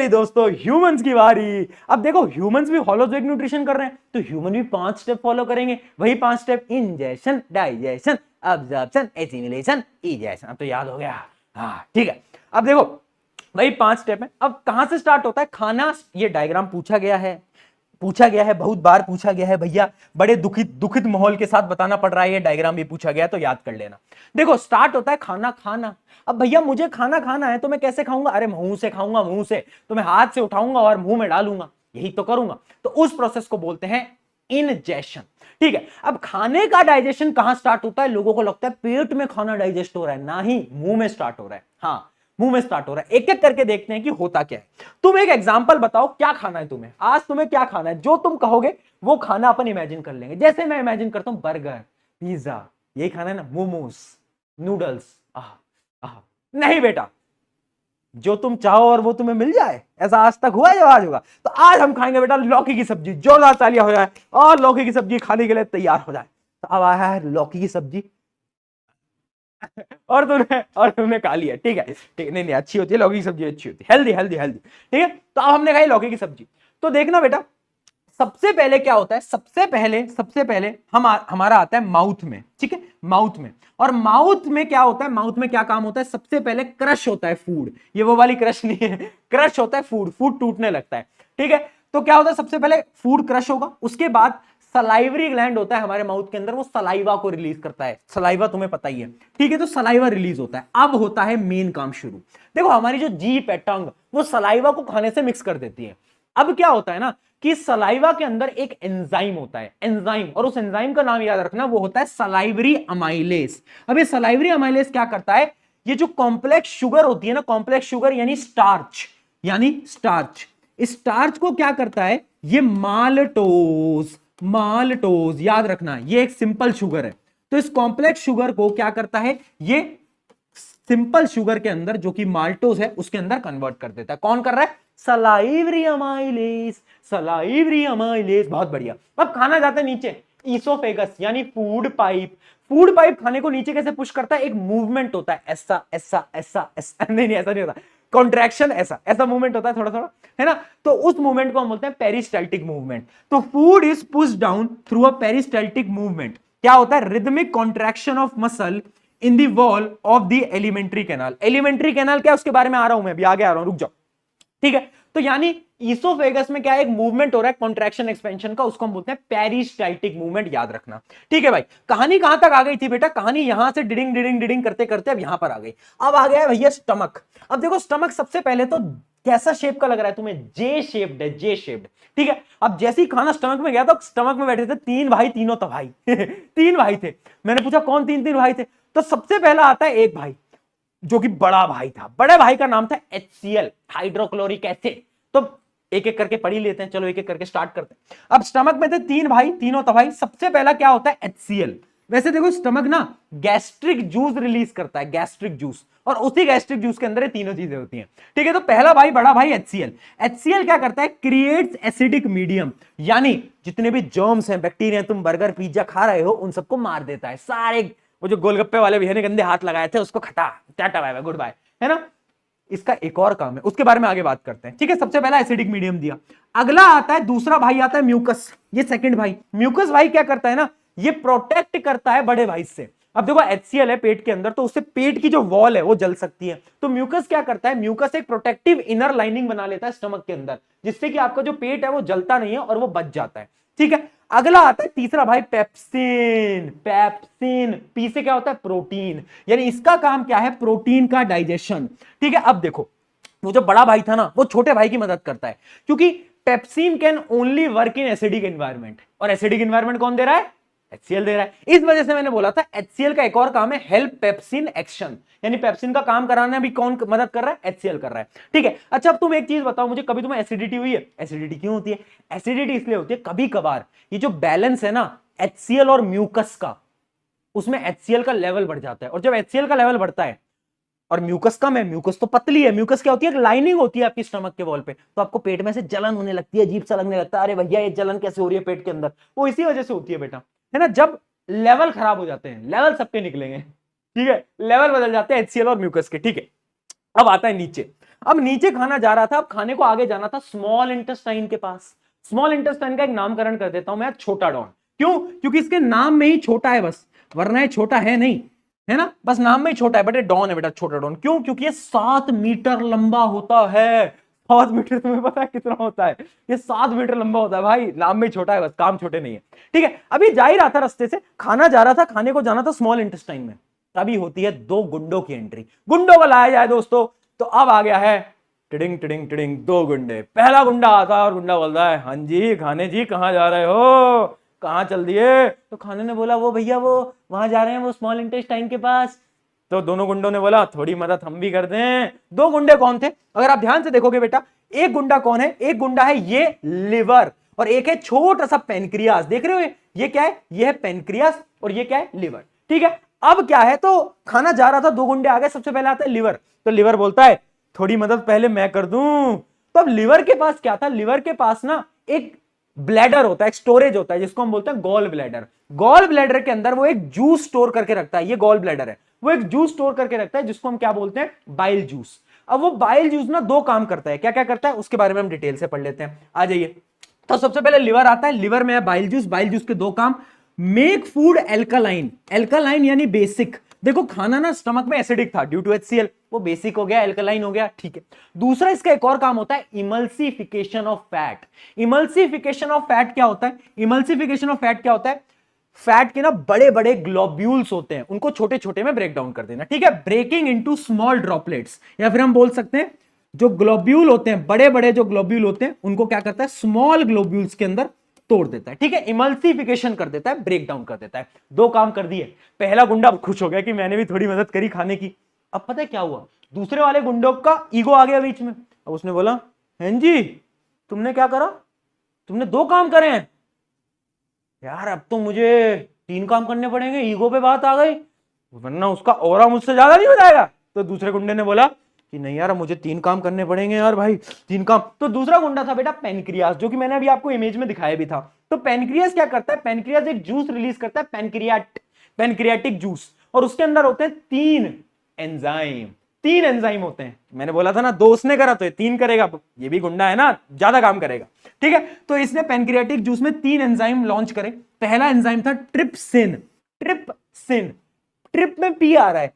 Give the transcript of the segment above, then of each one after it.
Finally दोस्तों humans की बारी। अब देखो ह्यूमंस भी होलोजोइक न्यूट्रिशन कर रहे हैं, तो ह्यूमन भी 5 स्टेप फॉलो करेंगे। वही 5 step, injection, digestion, absorption, assimilation, ejection. अब तो याद हो गया। हाँ ठीक है। अब देखो वही 5 स्टेप है। अब कहां से स्टार्ट होता है खाना? ये डायग्राम पूछा गया है बहुत बार पूछा गया है भैया, बड़े दुखित माहौल के साथ बताना पड़ रहा है। ये डायग्राम भी पूछा गया है तो याद कर लेना। देखो स्टार्ट होता है खाना खाना। अब भैया मुझे खाना खाना है तो मैं कैसे खाऊंगा? अरे मुंह से खाऊंगा, मुंह से तो मैं हाथ से उठाऊंगा और मुंह में डालूंगा, यही तो करूंगा। तो उस प्रोसेस को बोलते हैं इनजेशन। ठीक है। अब खाने का डाइजेशन कहां स्टार्ट होता है? लोगों को लगता है पेट में खाना डाइजेस्ट हो रहा है, ना ही मुंह में स्टार्ट हो रहा है। हाँ मुंह में स्टार्ट हो रहा है। एक एक करके देखते हैं कि होता क्या है। तुम एक एग्जांपल बताओ, क्या खाना है तुम्हें? आज तुम्हें क्या खाना है? जो तुम कहोगे वो खाना अपन इमेजिन कर लेंगे। जैसे मैं इमेजिन करता हूं बर्गर, पिज्जा, यही खाना है ना, मोमोज, नूडल्स। नहीं बेटा, जो तुम चाहो और वो तुम्हें मिल जाए, ऐसा आज तक हुआ है या आज होगा? तो आज हम खाएंगे बेटा लौकी की सब्जी। जोरदार तालियां हो जाए और लौकी की सब्जी खाने के लिए तैयार हो जाए। तो अब आया है लौकी की सब्जी और तुमने खा लिया। ठीक है ठीक है, नहीं अच्छी होती है लौकी की सब्जी, अच्छी होती है, हेल्दी हेल्दी हेल्दी। ठीक है। तो अब हमने खाई लौकी की सब्जी। तो देखना बेटा, सबसे पहले क्या होता है? सबसे पहले हमारा आता है माउथ में। ठीक है, माउथ में। और माउथ में क्या होता है? माउथ में क्या काम होता है? सबसे पहले क्रश होता है फूड। ये वो वाली क्रश नहीं है, क्रश होता है फूड टूटने लगता है। ठीक है। तो क्या होता है? सबसे पहले फूड क्रश होगा, उसके बाद सलाइवरी ग्लैंड होता है हमारे माउथ के अंदर, वो सलाइवा को रिलीज करता है। सलाइवा तुम्हें पता ही है। ठीक है। तो सलाइवा रिलीज होता है। अब होता है मेन काम शुरू। देखो हमारी जो जीभ है, टंग, वो सलाइवा को खाने से मिक्स कर देती है। अब क्या होता है ना कि सलाइवा के अंदर एक एंजाइम होता है, एंजाइम, और उस एंजाइम का नाम याद रखना, वो होता है सलाइवरी अमाइलेज। अब ये सलाइवरी अमाइलेज क्या करता है? ये जो कॉम्प्लेक्स शुगर होती है ना, कॉम्प्लेक्स शुगर यानी स्टार्च, स्टार्च को क्या करता है? ये माल्टोज याद रखना, ये एक सिंपल शुगर है। तो इस कॉम्प्लेक्स शुगर को क्या करता है? ये सिंपल शुगर के अंदर, जो कि माल्टोज है, उसके अंदर कन्वर्ट कर देता है। कौन कर रहा है? Salivary amylase. बहुत बढ़िया। अब खाना जाता है नीचे, ईसोफेगस यानी फूड पाइप। फूड पाइप खाने को नीचे कैसे पुश करता है? एक मूवमेंट होता है, ऐसा ऐसा ऐसा ऐसा, नहीं ऐसा नहीं होता, कॉन्ट्रैक्शन, ऐसा मूवमेंट होता है थोड़ा थोड़ा, है ना। तो उस मूवमेंट को हम बोलते हैं पेरिस्टाल्टिक मूवमेंट। तो food is push down through a peristaltic movement. क्या होता है? Rhythmic contraction of muscle in the wall of the alimentary canal. Alimentary canal क्या, उसके बारे में आ रहा हूं मैं, अभी आगे आ रहा हूं, रुक जाओ। ठीक है। तो यानी ईसोफेगस में क्या एक मूवमेंट हो रहा है, कॉन्ट्रैक्शन एक्सपेंशन का, उसको हम बोलते हैं पेरिस्टाल्टिक मूवमेंट, याद रखना। ठीक है भाई। कहानी कहां तक आ गई थी बेटा? कहानी यहां से डिडिंग डिडिंग डिडिंग करते करते अब यहां पर आ गई। अब आ गया भैया स्टमक। अब देखो स्टमक सबसे पहले तो कैसा शेप का लग रहा है तुम्हें? जे शेप्ड है, जे शेप्ड। ठीक है। अब जैसे ही खाना स्टमक में गया तो स्टमक में बैठे थे 3 भाई, तीनों तो भाई 3 भाई थे। मैंने पूछा कौन 3 भाई थे? तो सबसे पहला आता है एक भाई जो कि बड़ा भाई था। बड़े भाई का नाम था HCl, हाइड्रोक्लोरिक एसिड। तो एक एक करके पढ़ ही लेते हैं, चलो एक एक करके स्टार्ट करते हैं। अब स्टमक में थे 3 भाई, तीनों तो भाई। सबसे पहला क्या होता है? HCl। वैसे देखो स्टमक ना गैस्ट्रिक जूस रिलीज करता है, गैस्ट्रिक जूस, और उसी गैस्ट्रिक जूस के अंदर ये तीनों चीजें होती हैं। ठीक है। तो पहला भाई, बड़ा भाई HCl। HCl क्या करता है? क्रिएट्स एसिडिक मीडियम, यानी जितने भी जर्म्स हैं, बैक्टीरिया, तुम बर्गर पिज्जा खा रहे हो, उन सबको मार देता है सारे। वो जो गोलगप्पे वाले भैया ने गंदे हाथ लगाए थे, उसको खटा, tata bye bye goodbye, है ना। इसका एक और काम है, उसके बारे में आगे बात करते हैं। ठीक है। सबसे पहला एसिडिक मीडियम दिया। अगला आता है, दूसरा भाई आता है म्यूकस। ये सेकंड भाई, म्यूकस भाई क्या करता है ना? ये प्रोटेक्ट करता है बड़े भाई से। अब देखो HCl है पेट के अंदर, तो उससे पेट की जो वॉल है वो जल सकती है। तो म्यूकस क्या करता है? म्यूकस एक प्रोटेक्टिव इनर लाइनिंग बना लेता है स्टमक के अंदर, जिससे कि आपका जो पेट है वो जलता नहीं है और वो बच जाता है। ठीक है। अगला आता है तीसरा भाई, पेप्सिन। पी से क्या होता है? प्रोटीन। यानी इसका काम क्या है? प्रोटीन का डाइजेशन। ठीक है। अब देखो वो जो बड़ा भाई था ना, वो छोटे भाई की मदद करता है, क्योंकि pepsin can only work in acidic environment. और एसिडिक एनवायरमेंट कौन दे रहा है? HCl दे रहा है। इस वजह से मैंने बोला था HCl का एक और काम है हेल्प पेप्सिन एक्शन, यानी पेप्सिन का काम कराने भी कौन मदद कर रहा है? HCl कर रहा है। ठीक है। अच्छा अब तुम एक चीज बताओ मुझे, कभी तुम्हें एसिडिटी हुई है? एसिडिटी क्यों होती है? एसिडिटी इसलिए होती है कभी कभार ये जो बैलेंस है ना HCl और म्यूकस का, उसमें HCl का लेवल बढ़ जाता है। और जब HCl का लेवल बढ़ता है और म्यूकस कम है, म्यूकस तो पतली है, म्यूकस क्या होती है? एक लाइनिंग होती है आपकी स्टमक के वॉल पे, तो आपको पेट में से जलन होने लगती है, अजीब सा लगने लगता है, अरे भैया ये जलन कैसे हो रही है पेट के अंदर? वो इसी वजह से होती है बेटा, है ना। जब लेवल खराब हो जाते हैं, लेवल सबके निकलेंगे, ठीक है, लेवल बदल जाते हैं HCl और म्यूकस के। ठीक है। अब आता है नीचे। अब नीचे खाना जा रहा था, अब खाने को आगे जाना था स्मॉल इंटेस्टाइन के पास। स्मॉल इंटेस्टाइन का एक नामकरण कर देता हूं मैं, छोटा डॉन। क्यों? क्योंकि इसके नाम में ही छोटा है बस, वरना ये छोटा है नहीं, है ना, बस नाम में ही छोटा है, बट ये डॉन है बेटा, छोटा डॉन। क्यों? क्योंकि ये 7 मीटर लंबा होता है। 7 मीटर तुम्हें पता है कितना होता है? ये 7 मीटर लंबा होता है भाई, नाम में छोटा है बस, काम छोटे नहीं है। ठीक है, अभी जा ही रहा था रास्ते से, खाना जा रहा था, खाने को जाना था स्मॉल इंटेस्टाइन में, तभी होती है 2 गुंडों की एंट्री। गुंडों को लाया जाए दोस्तों, तो अब आ गया है टिडिंग टिडिंग टिडिंग 2 गुंडे। पहला गुंडा आता है और गुंडा बोलता है, हाँ जी खाने जी, कहाँ जा रहे हो, कहाँ चल दिए? तो खाने ने बोला, वो भैया वो वहां जा रहे हैं, वो स्मॉल इंटेस्टाइन के पास। तो दोनों गुंडों ने बोला, थोड़ी मदद हम भी कर दें। 2 गुंडे कौन थे? अगर आप ध्यान से देखोगे बेटा, एक गुंडा कौन है? एक गुंडा है ये लिवर, और एक है छोटा सा पेनक्रियास। देख रहे हो ये क्या है? ये है पेनक्रियास, और ये क्या है? लिवर। ठीक है, अब क्या है, तो खाना जा रहा था, 2 गुंडे आ गए, सबसे पहले आता है लिवर। तो लिवर बोलता है, थोड़ी मदद पहले मैं कर दूं। तो अब लिवर के पास क्या था? लिवर के पास ना एक ब्लैडर होता है, एक स्टोरेज होता है, जिसको हम बोलते हैं गॉल ब्लैडर। गॉल ब्लैडर के अंदर वो एक जूस स्टोर करके रखता है, ये गॉल ब्लैडर है, वो एक जूस स्टोर करके रखता है, जिसको हम क्या बोलते हैं? Bile juice. अब वो बाइल जूस ना 2 काम करता है। क्या क्या करता है उसके बारे में हम डिटेल से पढ़ लेते हैं, आ जाइए। तो सबसे पहले लिवर आता है, लिवर में है बाइल जूस। बाइल जूस के 2 काम, मेक फूड एल्कालाइन। एल्कालाइन यानी बेसिक। देखो खाना ना स्टमक में एसिडिक था ड्यू टू HCl, वो बेसिक हो गया, एल्कलाइन हो गया, ठीक है। दूसरा इसका एक और काम होता है, emulsification of fat. Emulsification of fat क्या होता है? इमल्सिफिकेशन ऑफ फैट क्या होता है? फैट के ना बड़े बड़े ग्लोब्यूल्स होते हैं, उनको छोटे छोटे में ब्रेक डाउन कर देना, ठीक है, ब्रेकिंग इनटू स्मॉल ड्रॉपलेट्स। या फिर हम बोल सकते हैं जो ग्लोब्यूल होते हैं, बड़े बड़े जो ग्लोब्यूल होते हैं, उनको क्या करता है? स्मॉल ग्लोब्यूल्स के अंदर तोड़ देता है, ठीक है, इमल्सिफिकेशन कर देता है, ब्रेक डाउन कर देता है। 2 काम कर दिए। पहला गुंडा खुश हो गया कि मैंने भी थोड़ी मदद करी खाने की। अब पता है क्या हुआ? दूसरे वाले गुंडों का ईगो आ गया बीच में। अब उसने बोला, हैं जी तुमने क्या करा? तुमने 2 काम करे हैं यार, अब तो मुझे 3 काम करने पड़ेंगे, ईगो पे बात आ गई, वरना उसका ऑरा मुझसे ज्यादा नहीं हो जाएगा। तो दूसरे गुंडे ने बोला कि नहीं यार, मुझे 3 काम करने पड़ेंगे यार भाई, 3 काम। तो दूसरा गुंडा था बेटा पेनक्रियास, जो कि मैंने अभी आपको इमेज में दिखाया भी था। तो पेनक्रियास क्या करता है? पेनक्रियास एक जूस रिलीज करता है, पेनक्रियाटिक जूस, और उसके अंदर होते हैं 3 एंजाइम। 3 एंजाइम होते हैं। मैंने बोला था ना 2 उसने करा तो ये 3 करेगा, ये भी गुंडा है ना, ज्यादा काम करेगा, ठीक है। तो इसने पेनक्रियाटिक जूस में 3 एंजाइम लॉन्च करे। पहला एंजाइम था ट्रिप्सिन। ट्रिप्सिन, ट्रिप में पी आ रहा है,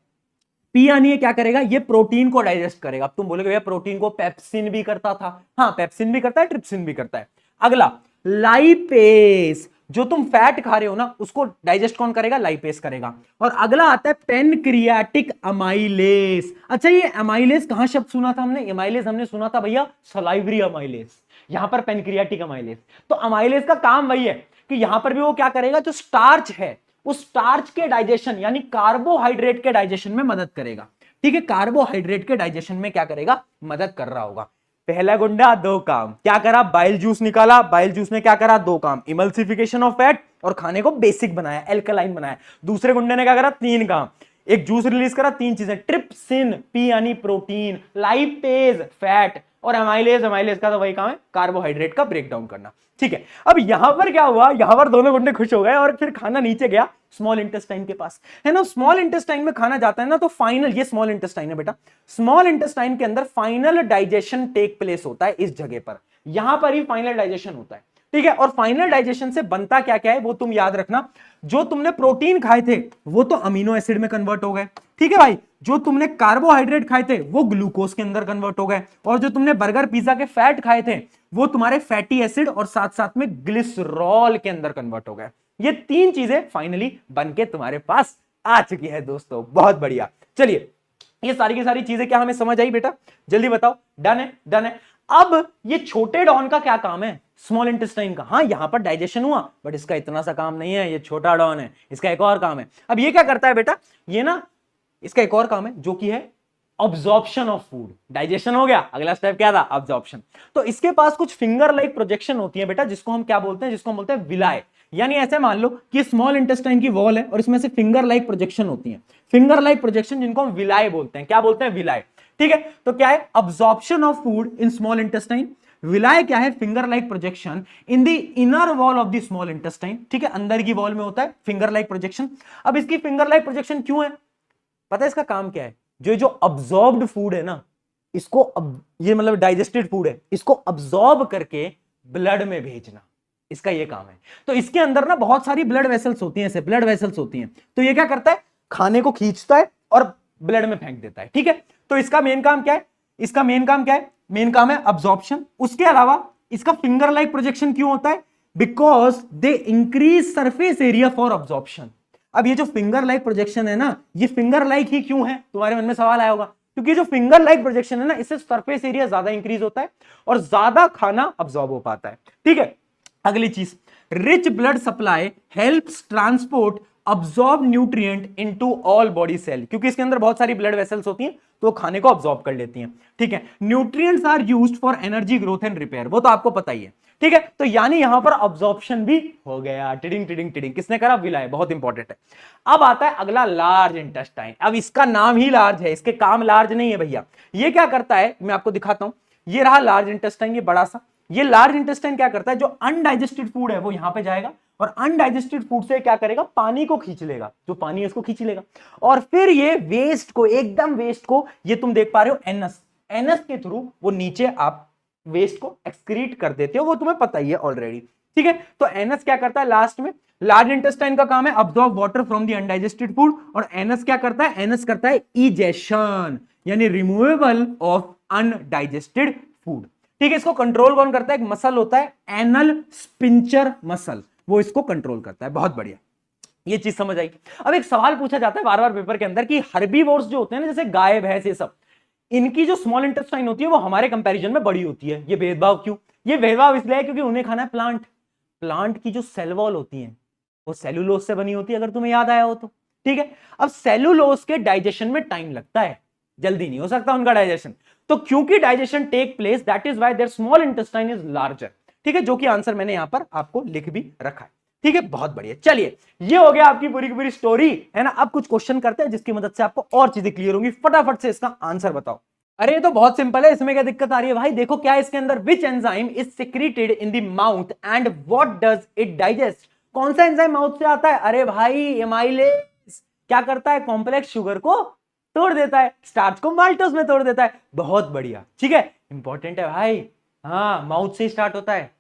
पी यानी क्या करेगा? ये प्रोटीन को डाइजेस्ट करेगा। अब तुम बोलोगे भैया प्रोटीन को पेप्सिन भी करता था। हाँ, पेप्सिन भी करता है, ट्रिप्सिन भी करता है। अगला लाइपेस, जो तुम फैट खा रहे हो ना, उसको डाइजेस्ट कौन करेगा? लाइपेस करेगा। और अगला आता है पेनक्रियाटिक अमाइलेस। अच्छा, ये अमाइलेस कहां शब्द सुना था हमने? अमाइलेस हमने सुना था भैया सलाइवरी अमाइलेस, यहां पर पेनक्रियाटिक अमाइलेस। तो अमाइलेस का काम वही है कि यहां पर भी वो क्या करेगा? जो स्टार्च है उस स्टार्च के डाइजेशन यानी कार्बोहाइड्रेट के डाइजेशन में मदद करेगा, ठीक है, कार्बोहाइड्रेट के डाइजेशन में क्या करेगा? मदद कर रहा होगा। पहला गुंडा 2 काम क्या करा? बाइल जूस निकाला। बाइल जूस ने क्या करा? 2 काम, इमल्सिफिकेशन ऑफ फैट और खाने को बेसिक बनाया, एल्कलाइन बनाया। दूसरे गुंडे ने क्या करा? 3 काम, एक जूस रिलीज करा, 3 चीजें, ट्रिप्सिन पी यानी प्रोटीन, लाइपेज फैट, और अमाइलेज, अमाइलेज का तो वही काम है, कार्बोहाइड्रेट का ब्रेक डाउन करना, ठीक है। अब यहां पर क्या हुआ? यहां पर दोनों गुंडे खुश हो गए और फिर खाना नीचे गया स्मॉल इंटेस्टाइन के पास, है ना। स्मॉल इंटेस्टाइन में खाना जाता है ना, तो फाइनल, ये स्मॉल इंटेस्टाइन है बेटा, स्मॉल इंटेस्टाइन के अंदर फाइनल डाइजेशन टेक प्लेस होता है इस जगह पर, यहां पर ही फाइनल डाइजेशन होता है, ठीक है। और फाइनल डाइजेशन से बनता क्या क्या है वो तुम याद रखना। जो तुमने प्रोटीन खाए थे वो तो अमीनो एसिड में कन्वर्ट हो गए, ठीक है भाई। जो तुमने कार्बोहाइड्रेट खाए थे वो ग्लूकोज के अंदर कन्वर्ट हो गए, और जो तुमने बर्गर पिज्जा के फैट खाए थे वो तुम्हारे फैटी एसिड और साथ साथ में ग्लिसरॉल के अंदर कन्वर्ट हो गए। ये 3 चीजें फाइनली बनके तुम्हारे पास आ चुकी है दोस्तों, बहुत बढ़िया। चलिए, ये सारी की सारी चीजें क्या हमें समझ आई बेटा? जल्दी बताओ। डन है? डन है। अब ये छोटे डॉन का क्या काम है? स्मॉल इंटेस्टाइन का। हाँ, यहां पर डाइजेशन हुआ, बट इसका इतना सा काम नहीं है, ये छोटा डॉन है, इसका एक और काम है। अब ये क्या करता है बेटा? ये ना, इसका एक और काम है जो कि है ऑब्जॉर्प्शन ऑफ फूड। डाइजेशन हो गया, अगला स्टेप क्या था? ऑब्जॉर्प्शन। तो इसके पास कुछ फिंगर लाइक प्रोजेक्शन होती है बेटा, जिसको हम क्या बोलते हैं? जिसको हम बोलते हैं विलाय। यानी ऐसे मान लो कि स्मॉल इंटेस्टाइन की वॉल है और इसमें से फिंगर लाइक प्रोजेक्शन होती है, फिंगर लाइक प्रोजेक्शन, जिनको हम विलाय बोलते हैं। क्या बोलते हैं? विलाय, ठीक है। तो क्या है? Absorption of food in small intestine. Villi क्या है? Finger like projection in the inner wall of the small intestine, ठीक है, अंदर की वॉल में होता है फिंगर लाइक प्रोजेक्शन। अब इसकी फिंगर लाइक प्रोजेक्शन क्यों है? पता है इसका काम क्या है? जो ऑब्जॉर्ब्ड फूड है ना, इसको ये मतलब डाइजेस्टेड फूड है, इसको अब्सॉर्ब करके ब्लड में भेजना, इसका ये काम है। तो इसके अंदर ना बहुत सारी ब्लड वेसल्स होती हैं, ऐसे ब्लड वेसल्स होती हैं। तो ये क्या करता है, खाने को खींचता है और ब्लड में फेंक देता है। ठीक है, तो इसका मेन काम क्या है, इसका मेन काम क्या है, मेन काम है अब्सॉर्प्शन। उसके अलावा इसका फिंगर लाइक प्रोजेक्शन क्यों होता है, because they increase surface area for absorption. अब ये जो फिंगर लाइक प्रोजेक्शन है ना, ये फिंगर लाइक ही क्यों है, तुम्हारे मन में सवाल आया होगा। क्योंकि जो फिंगर लाइक प्रोजेक्शन है ना, इससे सरफेस एरिया ज्यादा इंक्रीज होता है और ज्यादा खाना अब्सॉर्ब हो पाता है। ठीक है, अगली चीज, rich blood supply helps transport absorb nutrient into all body cell, क्योंकि इसके अंदर बहुत सारी ब्लड वेसल्स होती हैं तो वो खाने को अब्सॉर्ब कर लेती हैं। ठीक है, nutrients are used for energy growth and repair, वो तो आपको पता ही है। ठीक है, तो यानी यहां पर अब्सॉर्प्शन भी हो गया। टिडिंग टिडिंग टिडिंग, किसने करा, विलाय, बहुत इंपॉर्टेंट है। अब आता है अगला लार्ज इंटेस्टाइन। अब इसका नाम ही लार्ज है, इसके काम लार्ज नहीं है भैया। ये क्या करता है, मैं आपको दिखाता हूं। ये रहा लार्ज इंटेस्टाइन, ये बड़ा सा। ये लार्ज इंटेस्टाइन क्या करता है, जो अनडाइजेस्टेड फूड है वो यहां पे जाएगा और अनडाइजेस्टेड फूड से क्या करेगा, पानी को खींच लेगा, जो पानी है उसको खींच लेगा और फिर ये वेस्ट को, एकदम वेस्ट को, ये तुम देख पा रहे हो एनस, एनस के थ्रू वो नीचे आप वेस्ट को एक्सक्रीट कर देते हो, वो तुम्हें पता ही है ऑलरेडी। ठीक है, तो एनस क्या करता है लास्ट में, लार्ज इंटेस्टाइन का काम है absorb water from the undigested food, और एनस क्या करता है, एनस करता है इजेशन, यानी रिमूवेबल ऑफ अनडाइजेस्टेड फूड। ठीक है, इसको कंट्रोल कौन करता है, एक मसल होता है एनल स्पिंचर मसल, वो इसको कंट्रोल करता है। बहुत बढ़िया, ये चीज समझ आई। अब एक सवाल पूछा जाता है बार बार पेपर के अंदर कि हर्बीवोर्स जो होते हैं ना, जैसे गाय भैंस ये सब, इनकी जो स्मॉल इंटेस्टाइन होती है वो हमारे कंपैरिजन में बड़ी होती है। ये भेदभाव क्यों, ये भेदभाव इसलिए है क्योंकि उन्हें खाना है प्लांट। प्लांट की जो सेल वॉल होती है वो सेलुलोज से बनी होती है, अगर तुम्हें याद आया हो तो। ठीक है, अब सेलुलोज के डाइजेशन में टाइम लगता है, जल्दी नहीं हो सकता उनका डाइजेशन। तो क्योंकि digestion take place, that is why their small intestine is larger. ठीक है, जो कि आंसर मैंने यहां पर आपको लिख भी रखा है। ठीक है, बहुत बढ़िया। चलिए, ये हो गया आपकी पूरी की पूरी स्टोरी, है ना। अब कुछ क्वेश्चन करते हैं जिसकी मदद से आपको और चीजें क्लियर होंगी। फटाफट से इसका आंसर बताओ। अरे ये तो बहुत सिंपल है, इसमें क्या दिक्कत आ रही है भाई, देखो क्या है इसके अंदर, which enzyme is secreted in the mouth and what does it digest. कौन सा एंजाइम माउथ से आता है, अरे भाई एमाइलेज। क्या करता है, कॉम्प्लेक्स शुगर को तोड़ देता है, स्टार्च को माल्टोज में तोड़ देता है। बहुत बढ़िया, ठीक है, इंपॉर्टेंट है भाई। हाँ, माउथ से स्टार्ट होता है,